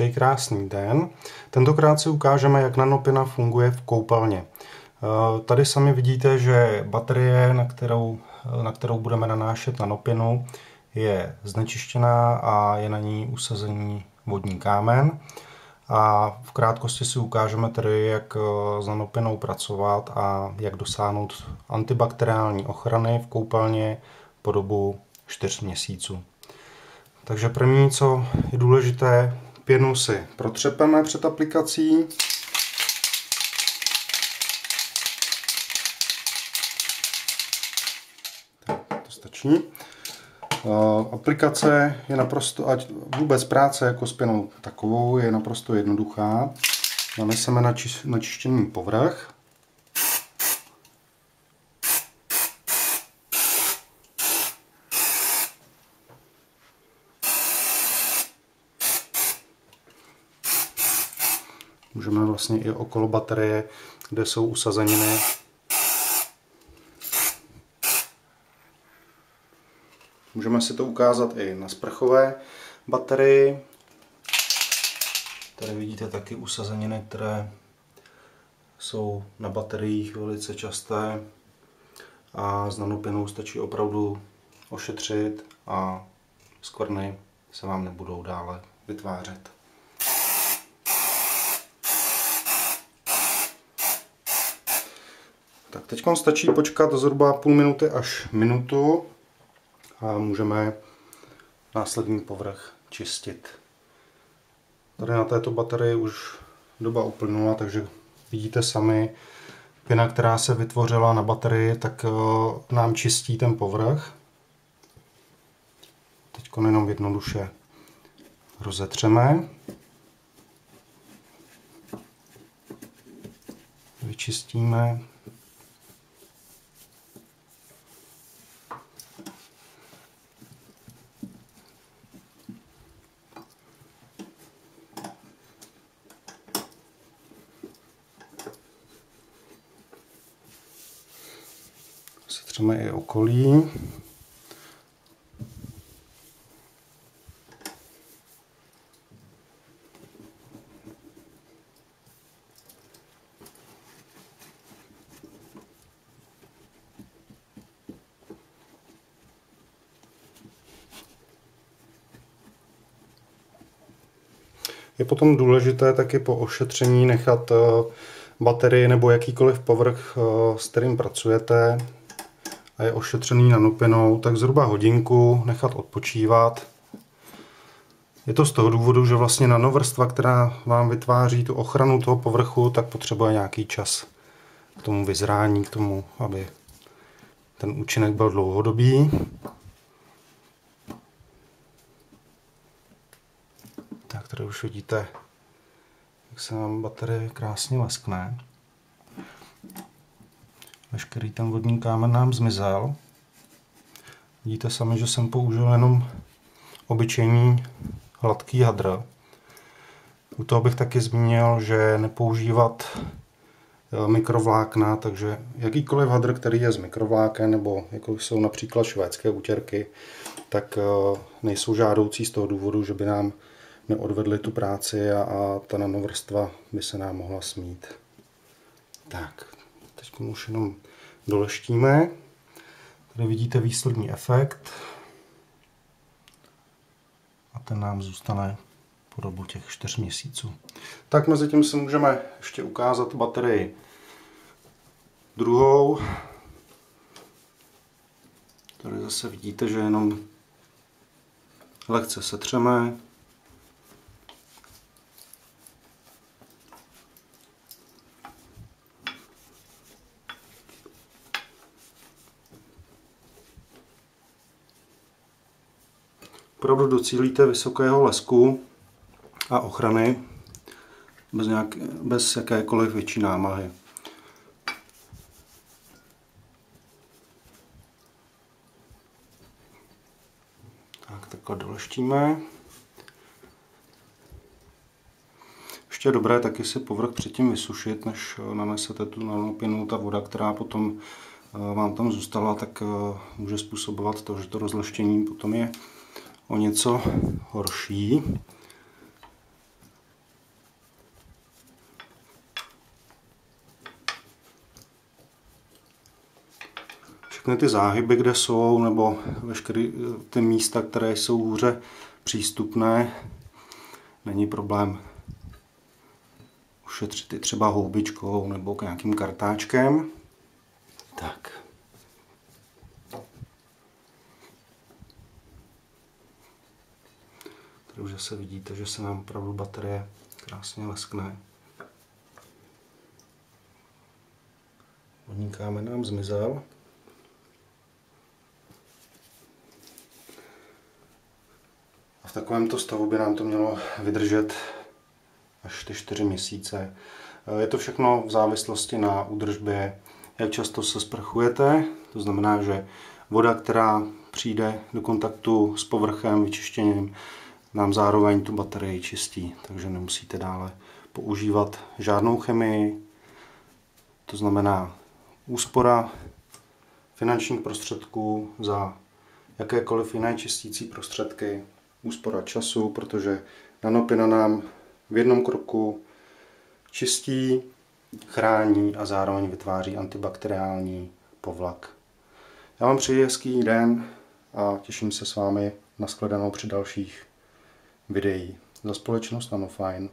Přeji krásný den. Tentokrát si ukážeme, jak nanopina funguje v koupelně. Tady sami vidíte, že baterie, na kterou budeme nanášet nanopinu, je znečištěná a je na ní usazený vodní kámen. A v krátkosti si ukážeme tedy, jak s nanopinou pracovat a jak dosáhnout antibakteriální ochrany v koupelně po dobu 4 měsíců. Takže první, co je důležité, pěnu si protřepeme před aplikací. Tak, to stačí. Aplikace je naprosto, ať vůbec práce jako s pěnou takovou, je naprosto jednoduchá. Naneseme na načištěný povrch. Můžeme vlastně i okolo baterie, kde jsou usazeniny. Můžeme si to ukázat i na sprchové baterii. Tady vidíte taky usazeniny, které jsou na bateriích velice časté. A s nanopinou stačí opravdu ošetřit a skvrny se vám nebudou dále vytvářet. Tak teď stačí počkat zhruba půl minuty až minutu a můžeme následný povrch čistit. Tady na této baterii už doba uplynula, takže vidíte sami, pěna, která se vytvořila na baterii, tak nám čistí ten povrch. Teď jenom jednoduše rozetřeme. Vyčistíme. Setřeme i okolí. Je potom důležité taky po ošetření nechat baterii nebo jakýkoliv povrch, s kterým pracujete a je ošetřený nanopinou, tak zhruba hodinku nechat odpočívat. Je to z toho důvodu, že vlastně nanovrstva, která vám vytváří tu ochranu toho povrchu, tak potřebuje nějaký čas k tomu vyzrání, k tomu, aby ten účinek byl dlouhodobý. Tak tady už vidíte, jak se nám baterie krásně leskne. Veškerý ten vodní kámen nám zmizel. Vidíte sami, že jsem použil jenom obyčejný hladký hadr. U toho bych taky zmínil, že nepoužívat mikrovlákna, takže jakýkoliv hadr, který je z mikrovláken, nebo jako jsou například švédské utěrky, tak nejsou žádoucí z toho důvodu, že by nám neodvedli tu práci a ta nanovrstva by se nám mohla smít. Tak, teď už jenom doleštíme. Tady vidíte výsledný efekt. A ten nám zůstane po dobu těch 4 měsíců. Tak mezi tím si můžeme ještě ukázat baterii druhou. Tady zase vidíte, že jenom lehce setřeme. Opravdu docílíte vysokého lesku a ochrany bez jakékoliv větší námahy. Tak, takhle doleštíme. Ještě je dobré taky si povrch předtím vysušit, než nanesete tu nanopinu. Ta voda, která potom vám tam zůstala, tak může způsobovat to, že to rozleštění potom je o něco horší. všechny ty záhyby, kde jsou, nebo veškeré ty místa, které jsou hůře přístupné, není problém ušetřit i třeba houbičkou nebo nějakým kartáčkem. Tak. Tady už zase vidíte, že se nám opravdu baterie krásně leskne. Vodní kámen nám zmizel. A v takovémto stavu by nám to mělo vydržet až ty 4 měsíce. Je to všechno v závislosti na údržbě, jak často se sprchujete. To znamená, že voda, která přijde do kontaktu s povrchem vyčištěním, nám zároveň tu baterii čistí, takže nemusíte dále používat žádnou chemii. To znamená úspora finančních prostředků za jakékoliv jiné čistící prostředky, úspora času, protože Nanopina nám v jednom kroku čistí, chrání a zároveň vytváří antibakteriální povlak. Já vám přeji hezký den a těším se s vámi na shledanou při dalších videích. Za společnost Nanofine.